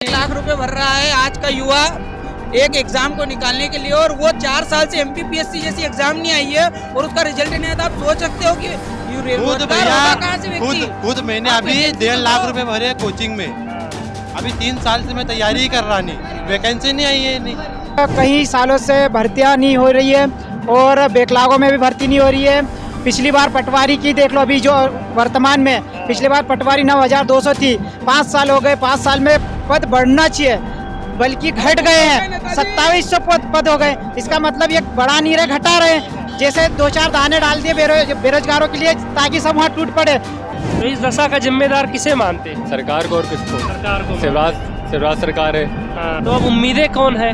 1 लाख रुपए भर रहा है आज का युवा एक एग्जाम को निकालने के लिए, और वो 4 साल से एमपीपीएससी जैसी एग्जाम नहीं आई है और उसका रिजल्ट नहीं आया। तो आप सोच सकते हो कि कहाँ से व्यक्ति खुद मैंने अभी 1.5 लाख रुपए भरे कोचिंग में। अभी 3 साल से मैं तैयारी कर रहा नहीं, वैकेंसी नहीं आई है। नहीं, कई सालों से भर्तियां नहीं हो रही है और बैकलॉगों में भी भर्ती नहीं हो रही है। पिछली बार पटवारी की देख लो, अभी जो वर्तमान में, पिछली बार पटवारी 9200 थी। 5 साल हो गए, 5 साल में पद बढ़ना चाहिए बल्कि घट गए हैं, 2700 पद हो गए। इसका मतलब ये बढ़ा नहीं रहे, घटा रहे। जैसे 2-4 दाने डाल दिए बेरोजगारों के लिए ताकि सब वहाँ टूट पड़े। तो इस दशा का जिम्मेदार किसे मानते हैं? सरकार को। और किसको? सरकार को। शिवराज सरकार है। हाँ, तो अब उम्मीदें कौन है?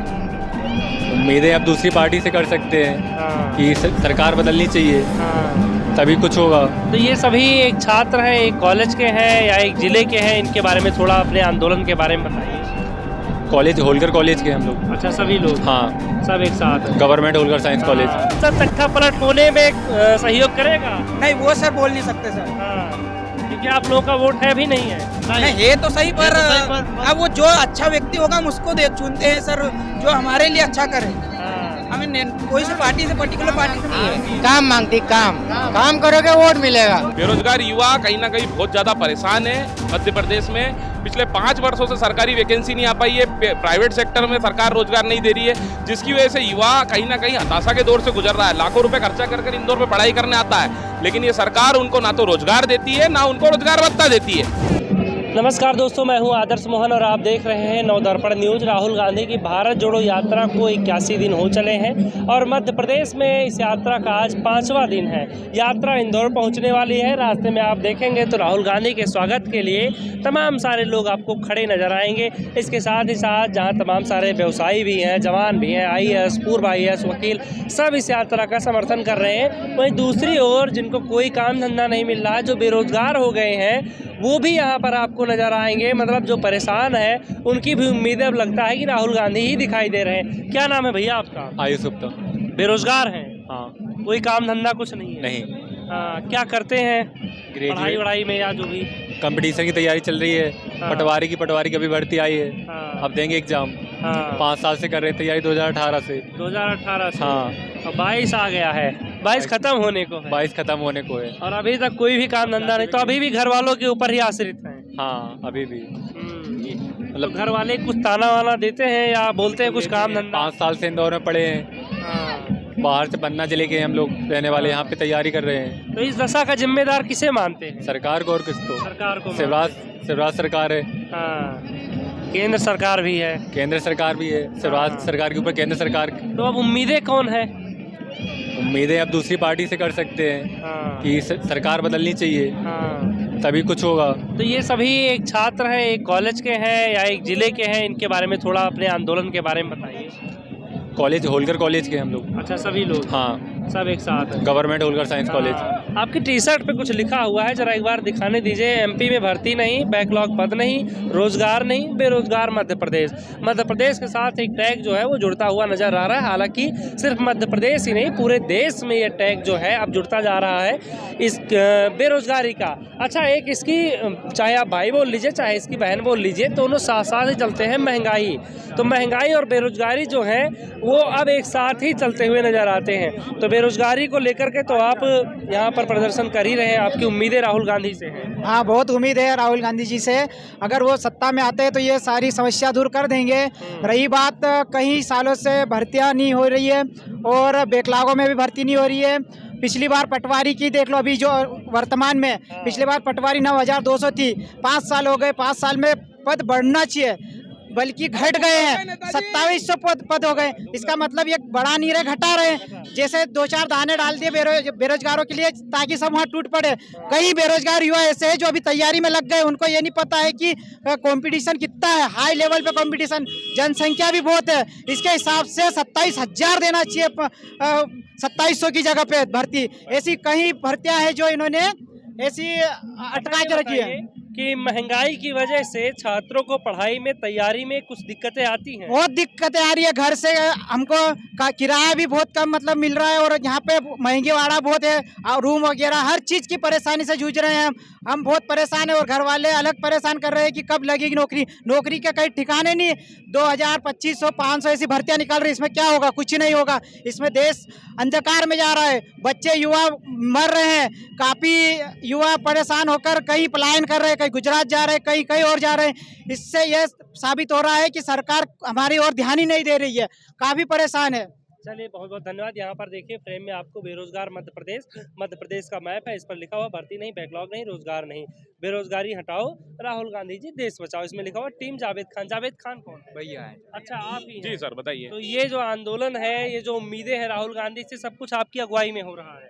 उम्मीदें अब दूसरी पार्टी से कर सकते हैं। हाँ, कि सरकार बदलनी चाहिए, हाँ। तभी कुछ होगा। तो ये सभी एक छात्र हैं, एक कॉलेज के हैं या एक जिले के हैं, इनके बारे में थोड़ा अपने आंदोलन के बारे में बताइए। कॉलेज होलकर कॉलेज के हम लोग। अच्छा, सभी लोग? हाँ, सब एक साथ हैं। Government Holkar science college. Sir, तख्ता पलट होने में सहयोग करेगा? नहीं, वो सर बोल नहीं सकते सर। हाँ, क्योंकि आप लोगों का वोट है भी नहीं है। नहीं, ये तो सही, पर अब वो जो अच्छा व्यक्ति होगा हम उसको देख चुनते हैं सर, जो हमारे लिए अच्छा करे। हमें कोई से पार्टी से, पर्टिकुलर पार्टी से नहीं है। काम मांगती, काम करोगे वोट मिलेगा। बेरोजगार युवा कहीं ना कहीं बहुत ज्यादा परेशान है मध्य प्रदेश में। पिछले 5 वर्षों से सरकारी वैकेंसी नहीं आ पाई है, प्राइवेट सेक्टर में सरकार रोजगार नहीं दे रही है, जिसकी वजह से युवा कहीं ना कहीं हताशा के दौर से गुजर रहा है। लाखों रुपए खर्चा कर इंदौर में पढ़ाई करने आता है, लेकिन ये सरकार उनको ना तो रोजगार देती है, ना उनको रोजगार भत्ता देती है। नमस्कार दोस्तों, मैं हूं आदर्श मोहन और आप देख रहे हैं नवदर्पण न्यूज। राहुल गांधी की भारत जोड़ो यात्रा को 81 दिन हो चले हैं और मध्य प्रदेश में इस यात्रा का आज 5वां दिन है। यात्रा इंदौर पहुंचने वाली है। रास्ते में आप देखेंगे तो राहुल गांधी के स्वागत के लिए तमाम सारे लोग आपको खड़े नजर आएंगे। इसके साथ ही साथ जहां तमाम सारे व्यवसायी भी हैं, जवान भी हैं, IAS, पूर्व IAS वकील, सब इस यात्रा का समर्थन कर रहे हैं। वहीं दूसरी ओर जिनको कोई काम धंधा नहीं मिल रहा है, जो बेरोजगार हो गए हैं, वो भी यहाँ पर आपको नजर आएंगे। मतलब जो परेशान है उनकी भी उम्मीदें अब लगता है कि राहुल गांधी ही दिखाई दे रहे हैं। क्या नाम है भैया आपका? आयुष गुप्ता। बेरोजगार हैं? हाँ। कोई काम धंधा कुछ नहीं है? नहीं। क्या करते हैं पढ़ाई वढ़ाई में या जो भी? कंपटीशन की तैयारी चल रही है। हाँ। पटवारी की अभी भर्ती आई है। हाँ। अब देंगे एग्जाम। हाँ। 5 साल से कर रहे हैं तैयारी, 2018 से। 2018 से? हाँ। अब 22 आ गया है, 22 खत्म होने को है। 22 खत्म होने को है और अभी तक कोई भी काम धंधा नहीं, तो अभी भी घर वालों के ऊपर ही आश्रित हैं? हाँ, अभी भी। मतलब घर वाले कुछ ताना वाना देते हैं या बोलते हैं कुछ काम धंधा? 5 साल से इंदौर में पढ़े हैं। हाँ। बाहर से पन्ना जिले के हम लोग रहने वाले, यहाँ पे तैयारी कर रहे हैं। तो इस दशा का जिम्मेदार किसे मानते हैं? सरकार को। और किसको? सरकार को। शिवराज सरकार है। हाँ, केंद्र सरकार भी है। केंद्र सरकार भी है। शिवराज सरकार के ऊपर केंद्र सरकार। तो अब उम्मीदें कौन है? उम्मीदें अब दूसरी पार्टी से कर सकते हैं। हाँ, कि सरकार बदलनी चाहिए, हाँ। तभी कुछ होगा। तो ये सभी एक छात्र हैं, एक कॉलेज के हैं या एक जिले के हैं, इनके बारे में थोड़ा अपने आंदोलन के बारे में बताइए। कॉलेज होलकर कॉलेज के हम लोग। अच्छा, सभी लोग? हाँ, सब एक साथ हैं। Government Holkar science college. आपकी टी शर्ट पे कुछ लिखा हुआ है, जरा एक बार दिखाने दीजिए। MP में भर्ती नहीं, बैकलॉग पद नहीं, रोजगार नहीं, बेरोजगार मध्य प्रदेश। मध्य प्रदेश के साथ एक टैग जो है वो जुड़ता हुआ नजर आ रहा है। हालांकि सिर्फ मध्य प्रदेश ही नहीं, पूरे देश में ये टैग जो है अब जुड़ता जा रहा है इस बेरोजगारी का। अच्छा, एक इसकी, चाहे आप भाई बोल लीजिए चाहे इसकी बहन बोल लीजिए, दोनों साथ साथ ही चलते हैं। महंगाई, तो महंगाई और बेरोजगारी जो है वो अब एक साथ ही चलते हुए नजर आते हैं। तो बेरोजगारी को लेकर के तो आप यहाँ पर प्रदर्शन कर ही रहे हैं। आपकी उम्मीदें राहुल गांधी से हैं? हाँ, बहुत उम्मीद है राहुल गांधी जी से। अगर वो सत्ता में आते हैं तो ये सारी समस्या दूर कर देंगे। रही बात, कई सालों से भर्तियां नहीं हो रही है और बैकलॉगों में भी भर्ती नहीं हो रही है। पिछली बार पटवारी की देख लो, अभी जो वर्तमान में, पिछली बार पटवारी 9200 थी। 5 साल हो गए, 5 साल में पद बढ़ना चाहिए बल्कि घट गए हैं, 2700 पद हो गए। इसका मतलब ये बढ़ा नहीं रहे, घटा रहे। जैसे 2-4 दाने डाल दिए बेरोजगारों के लिए ताकि सब वहाँ टूट पड़े। कई बेरोजगार युवा ऐसे हैं जो अभी तैयारी में लग गए, उनको ये नहीं पता है कि कंपटीशन कितना है, हाई लेवल पे कंपटीशन, जनसंख्या भी बहुत है। इसके हिसाब से 27,000 देना चाहिए, 2700 की जगह पे भर्ती। ऐसी कई भर्तियां हैं जो इन्होंने ऐसी अटका के रखी है। कि महंगाई की वजह से छात्रों को पढ़ाई में, तैयारी में कुछ दिक्कतें आती हैं? बहुत दिक्कतें आ रही है। घर से हमको किराया भी बहुत कम मतलब मिल रहा है और यहाँ पे महंगी वाड़ा बहुत है और रूम वगैरह हर चीज़ की परेशानी से जूझ रहे हैं हम। हम बहुत परेशान है और घर वाले अलग परेशान कर रहे हैं कि कब लगेगी नौकरी। नौकरी के कई ठिकाने नहीं, 2000, 2500, 500 ऐसी भर्तियां निकल रही, इसमें क्या होगा? कुछ नहीं होगा। इसमें देश अंधकार में जा रहा है, बच्चे युवा मर रहे हैं, काफ़ी युवा परेशान होकर कहीं पलायन कर रहे हैं, कहीं गुजरात जा रहे हैं, कहीं कहीं और जा रहे हैं। इससे यह साबित हो रहा है कि सरकार हमारी ओर ध्यान ही नहीं दे रही है, काफ़ी परेशान है। चलिए बहुत बहुत धन्यवाद। यहाँ पर देखिए फ्रेम में आपको बेरोजगार मध्य प्रदेश का मैप है। इस पर लिखा हुआ भर्ती नहीं, बैकलॉग नहीं, रोजगार नहीं, बेरोजगारी हटाओ, राहुल गांधी जी देश बचाओ। इसमें लिखा हुआ टीम जावेद खान। जावेद खान कौन है? भैया है। अच्छा आप ही हैं। जी सर बताइए। तो ये जो आंदोलन है, ये जो उम्मीदें हैं राहुल गांधी से, सब कुछ आपकी अगुवाई में हो रहा है?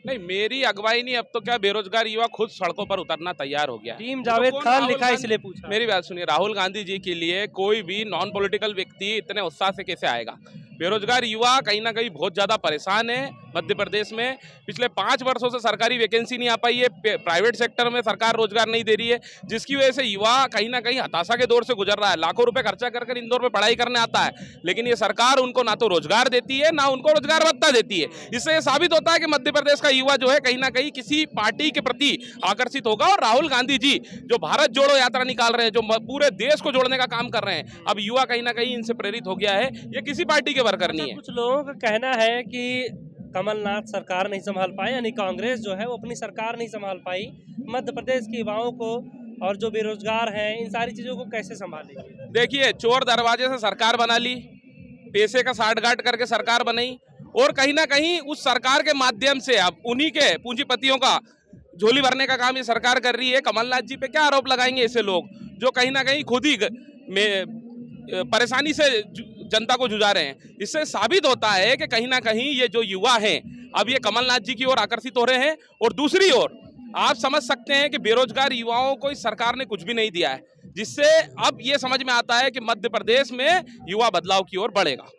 नहीं, मेरी अगुवाई नहीं, अब तो क्या बेरोजगार युवा खुद सड़कों पर उतरना तैयार हो गया। टीम जावेद तो कौन खान राहुल लिखा है गांधी- इसलिए पूछा। मेरी बात सुनिए, राहुल गांधी जी के लिए कोई भी नॉन पॉलिटिकल व्यक्ति इतने उत्साह से कैसे आएगा? बेरोजगार युवा कहीं ना कहीं बहुत ज़्यादा परेशान है मध्य प्रदेश में। पिछले 5 वर्षों से सरकारी वैकेंसी नहीं आ पाई है, प्राइवेट सेक्टर में सरकार रोजगार नहीं दे रही है, जिसकी वजह से युवा कहीं ना कहीं हताशा के दौर से गुजर रहा है। लाखों रुपए खर्चा कर इंदौर में पढ़ाई करने आता है, लेकिन ये सरकार उनको ना तो रोजगार देती है, ना उनको रोजगार भत्ता देती है। इससे ये साबित होता है कि मध्य प्रदेश का युवा जो है कहीं ना कहीं किसी पार्टी के प्रति आकर्षित होगा। और राहुल गांधी जी जो भारत जोड़ो यात्रा निकाल रहे हैं, जो पूरे देश को जोड़ने का काम कर रहे हैं, अब युवा कहीं ना कहीं इनसे प्रेरित हो गया है। ये किसी पार्टी के वर्कर नहीं है। कुछ लोगों का कहना है कि कमलनाथ सरकार नहीं संभाल पाए, यानी कांग्रेस जो है वो अपनी सरकार नहीं संभाल पाई, मध्य प्रदेश के युवाओं को और जो बेरोजगार हैं इन सारी चीजों को कैसे संभालेगी? देखिए, चोर दरवाजे से सरकार बना ली, पैसे का साठगांठ करके सरकार बनाई, और कहीं ना कहीं उस सरकार के माध्यम से अब उन्हीं के पूंजीपतियों का झोली भरने का काम ये सरकार कर रही है। कमलनाथ जी पे क्या आरोप लगाएंगे ऐसे लोग जो कहीं ना कहीं खुद ही परेशानी से जनता को जुझा रहे हैं? इससे साबित होता है कि कहीं ना कहीं ये जो युवा हैं अब ये कमलनाथ जी की ओर आकर्षित हो रहे हैं। और दूसरी ओर आप समझ सकते हैं कि बेरोजगार युवाओं को इस सरकार ने कुछ भी नहीं दिया है, जिससे अब ये समझ में आता है कि मध्य प्रदेश में युवा बदलाव की ओर बढ़ेगा।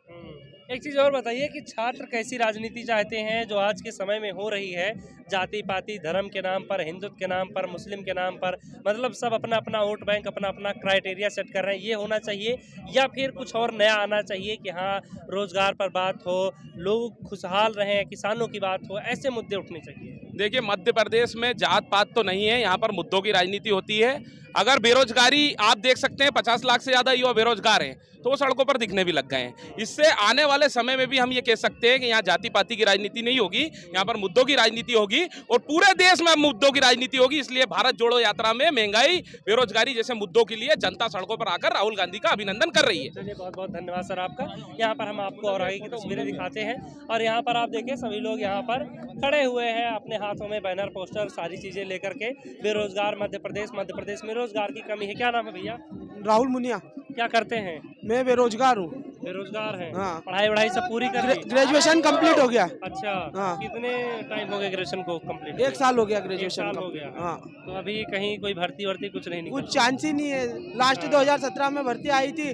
एक चीज़ और बताइए कि छात्र कैसी राजनीति चाहते हैं जो आज के समय में हो रही है, जाति पाति धर्म के नाम पर, हिंदुत्व के नाम पर, मुस्लिम के नाम पर, मतलब सब अपना अपना वोट बैंक, अपना अपना क्राइटेरिया सेट कर रहे हैं। ये होना चाहिए या फिर कुछ और नया आना चाहिए कि हाँ रोजगार पर बात हो, लोग खुशहाल रहें, किसानों की बात हो, ऐसे मुद्दे उठने चाहिए? देखिए, मध्य प्रदेश में जात पात तो नहीं है, यहाँ पर मुद्दों की राजनीति होती है। अगर बेरोजगारी आप देख सकते हैं, 50 लाख से ज़्यादा युवा बेरोजगार हैं, तो वो सड़कों पर दिखने भी लग गए हैं। इससे आने वाले समय में भी हम ये कह सकते हैं कि यहाँ जाति पाति की राजनीति नहीं होगी, यहाँ पर मुद्दों की राजनीति होगी और पूरे देश में मुद्दों की राजनीति होगी। इसलिए भारत जोड़ो यात्रा में महंगाई, बेरोजगारी जैसे मुद्दों के लिए जनता सड़कों पर आकर राहुल गांधी का अभिनंदन कर रही है। चलिए बहुत बहुत धन्यवाद सर आपका। यहाँ पर हम आपको और आगे की तस्वीरें दिखाते हैं और यहाँ पर आप देखिए सभी लोग यहाँ पर खड़े हुए हैं, अपने हाथों में बैनर पोस्टर सारी चीजें लेकर के। बेरोजगार मध्य प्रदेश में रोजगार की कमी है। क्या नाम है भैया? राहुल मुनिया। क्या करते हैं? मैं बेरोजगार हूँ। बेरोजगार है? हाँ। पढ़ाई वढ़ाई सब पूरी कर ली? ग्रेजुएशन कंप्लीट हो गया। अच्छा। हाँ। कितने टाइम हो गया ग्रेजुएशन को कंप्लीट? 1 साल हो गया ग्रेजुएशन। 1 साल हो गया। हाँ। तो अभी कहीं कोई भर्ती वर्ती कुछ नहीं निकला? कुछ चांस ही नहीं है। लास्ट 2017 में भर्ती आई थी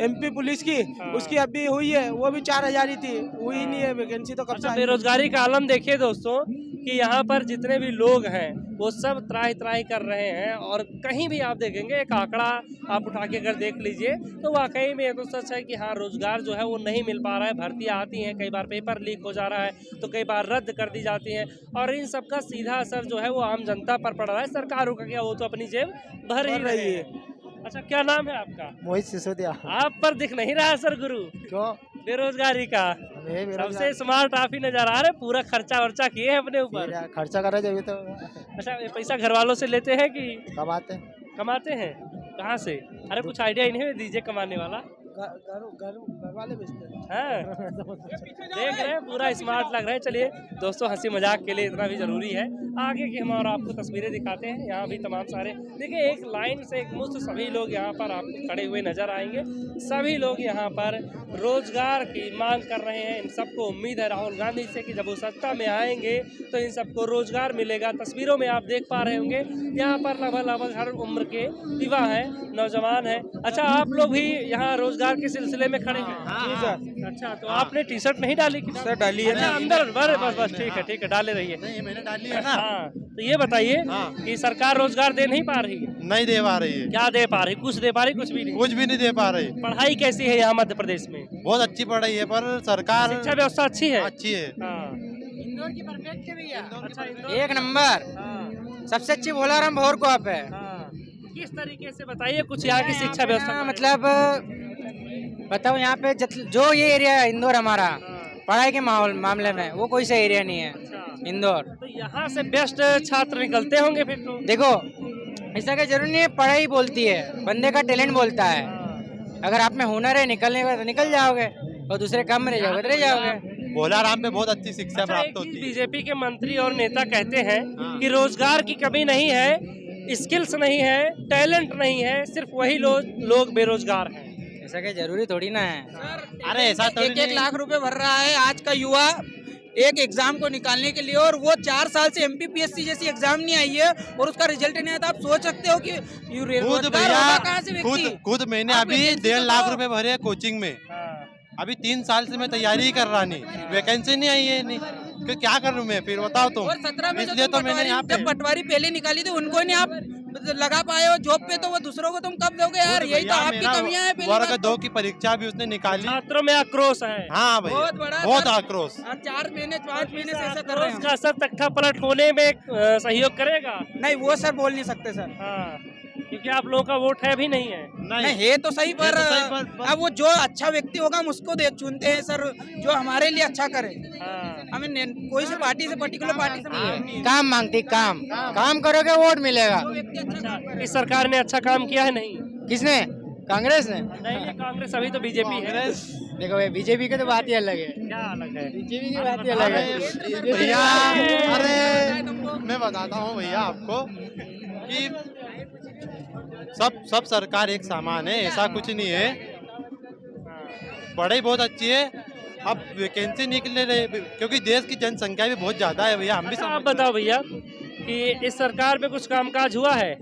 MP पुलिस की, उसकी अभी हुई है, वो भी 4000 ही थी, हुई नहीं है वैकेंसी। तो कब से बेरोजगारी का आलम देखिए दोस्तों कि यहाँ पर जितने भी लोग हैं वो सब त्राही त्राही कर रहे हैं और कहीं भी आप देखेंगे एक आंकड़ा आप उठा के अगर देख लीजिए तो वाकई में ये तो सच है कि हाँ रोजगार जो है वो नहीं मिल पा रहा है। भर्तियाँ आती हैं, कई बार पेपर लीक हो जा रहा है तो कई बार रद्द कर दी जाती हैं और इन सब का सीधा असर जो है वो आम जनता पर पड़ रहा है। सरकारों का क्या, वो तो अपनी जेब भर ही रही है। अच्छा, क्या नाम है आपका? मोहित सिसोदिया। आप पर दिख नहीं रहा सर गुरु। क्यों? बेरोजगारी का सबसे स्मार्ट आप ही नजर आ रहे, पूरा खर्चा वर्चा किए हैं अपने ऊपर। खर्चा कर रहे तो। अच्छा, ये पैसा घर वालों से लेते हैं कि कमाते हैं? कहाँ से? अरे कुछ आइडिया इन्हें दीजिए कमाने वाला। घर वाले बेचते हैं। हाँ। देख रहे हैं पूरा स्मार्ट लग रहा है। चलिए दोस्तों, हंसी मजाक के लिए इतना भी जरूरी है। आगे की हम और आपको तस्वीरें दिखाते हैं। यहाँ भी तमाम सारे देखिए एक लाइन से एक मुश्त सभी लोग यहाँ पर आपको खड़े हुए नजर आएंगे। सभी लोग यहाँ पर रोजगार की मांग कर रहे हैं। इन सबको उम्मीद है राहुल गांधी से कि जब वो सत्ता में आएंगे तो इन सबको रोजगार मिलेगा। तस्वीरों में आप देख पा रहे होंगे यहाँ पर लगभग हर उम्र के युवा हैं, नौजवान हैं। अच्छा, आप लोग भी यहाँ रोजगार के सिलसिले में खड़े हैं? जी सर। अच्छा, तो आपने टी शर्ट नहीं डाली? सर डाली है। अच्छा, अंदर बस ठीक है डाले रहिए। नहीं, मैंने डाली है ना। हाँ, तो ये बताइए कि सरकार रोजगार दे नहीं पा रही है? नहीं दे पा रही है। क्या दे पा रही? कुछ दे पा रही? कुछ भी नहीं? कुछ भी नहीं दे पा रही। पढ़ाई कैसी है यहाँ मध्य प्रदेश में? बहुत अच्छी पढ़ाई है, पर सरकार शिक्षा व्यवस्था अच्छी है? अच्छी है। हाँ। इंदौर की परफेक्ट है भैया। अच्छा, एक नंबर। हाँ। सबसे अच्छी भोलाराम भोर को आप है। किस तरीके से बताइए कुछ यहाँ की शिक्षा व्यवस्था के बारे में। मतलब बताओ यहाँ पे जो ये एरिया है इंदौर हमारा पढ़ाई के मामले में वो कोई सा एरिया नहीं है इंदौर। तो यहाँ से बेस्ट छात्र निकलते होंगे फिर तो। देखो ऐसा का जरूरी नहीं है, पढ़ाई बोलती है, बंदे का टैलेंट बोलता है। अगर आप में हुनर है निकलने का तो निकल जाओगे, और दूसरे काम में रह जाओगे तो रह जाओगे। भोलाराम पे बहुत अच्छी शिक्षा अच्छा, प्राप्त एक होती चीज है। बीजेपी के मंत्री और नेता कहते हैं कि रोजगार की कमी नहीं है, स्किल्स नहीं है, टैलेंट नहीं है, सिर्फ वही लोग बेरोजगार हैं। ऐसा क्या जरूरी थोड़ी ना है। अरे ऐसा तो एक लाख रुपए भर रहा है आज का युवा एक एग्जाम को निकालने के लिए, और वो 4 साल से एमपीपीएससी जैसी एग्जाम नहीं आई है और उसका रिजल्ट नहीं आया। तो आप सोच सकते हो कि रोजगार होगा कहाँ से व्यक्ति। खुद मैंने अभी 1.5 लाख रुपए भरे हैं कोचिंग में। अभी 3 साल से मैं तैयारी कर रहा नहीं, वैकेंसी नहीं आई है नहीं, तो क्या करूँ मैं फिर बताओ तुम। और 17 में इसलिए तो मैंने यहाँ पे जब पटवारी पहले निकाली थी उनको नहीं आप लगा पाए हो जॉब पे, तो वो दूसरों को तुम कब दोगे यार। यही तो आपकी कमियां हैं। वर्ग 2 की परीक्षा भी उसने निकाली। छात्रों में आक्रोश है। हाँ भाई बहुत बड़ा बहुत आक्रोश। 4 महीने 5 महीने से ऐसा कर रहे उसका हैं। असर तख्ता पलट होने में सहयोग करेगा। नहीं वो सर बोल नहीं सकते सर। हाँ, क्योंकि आप लोगों का वोट है भी नहीं है। नहीं है तो सही, पर अब वो जो अच्छा व्यक्ति होगा हम उसको चुनते हैं सर, जो हमारे लिए अच्छा करे। हमें कोई से पार्टी से पर्टिकुलर पार्टी से नहीं है। काम मांगती काम करोगे वोट मिलेगा। इस सरकार ने अच्छा काम किया है नहीं? किसने? कांग्रेस ने? नहीं, कांग्रेस अभी तो बीजेपी है। देखो भाई बीजेपी की तो बात ही अलग है। क्या अलग है? बीजेपी की बात ही अलग है। भैया अरे मैं बताता हूँ भैया आपको कि सब सरकार एक समान है, ऐसा कुछ नहीं है। पढ़ाई बहुत अच्छी है, अब वैकेंसी निकले रहे क्योंकि देश की जनसंख्या भी बहुत ज्यादा है भैया। हम भी अच्छा, आप बताओ भैया कि इस सरकार में कुछ कामकाज हुआ है?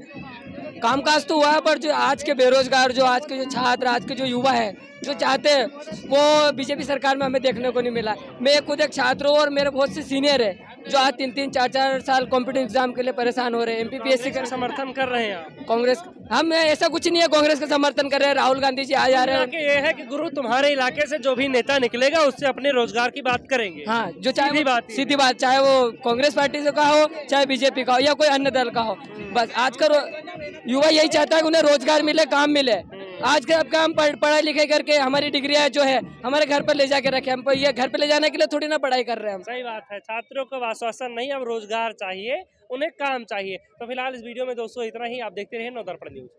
कामकाज तो हुआ है, पर जो आज के बेरोजगार, जो आज के जो छात्र, आज के जो युवा है जो चाहते हैं वो बीजेपी सरकार में हमें देखने को नहीं मिला। मैं खुद एक छात्र हूँ और मेरे बहुत से सीनियर है जो आज 3-3, 4-4 साल कॉम्पिटिटिव एग्जाम के लिए परेशान हो रहे हैं। एमपीपीएससी का समर्थन कर रहे हैं आप? कांग्रेस, हम ऐसा कुछ नहीं है कांग्रेस का समर्थन कर रहे हैं। राहुल गांधी जी आ जा रहे हैं। ये है कि गुरु तुम्हारे इलाके से जो भी नेता निकलेगा उससे अपने रोजगार की बात करेंगे। हाँ, जो चाहे सीधी बात, चाहे वो कांग्रेस पार्टी से का हो, चाहे बीजेपी का हो, या कोई अन्य दल का हो। बस आज का युवा यही चाहता है कि उन्हें रोजगार मिले, काम मिले। आज के अब काम पढ़ाई लिखाई करके हमारी डिग्रियां जो है हमारे घर पर ले जाके रखे, हम ये घर पे ले जाने के लिए थोड़ी ना पढ़ाई कर रहे हैं हम। सही बात है, छात्रों को आश्वासन नहीं, अब रोजगार चाहिए, उन्हें काम चाहिए। तो फिलहाल इस वीडियो में दोस्तों इतना ही। आप देखते रहिए नवदर्पण न्यूज।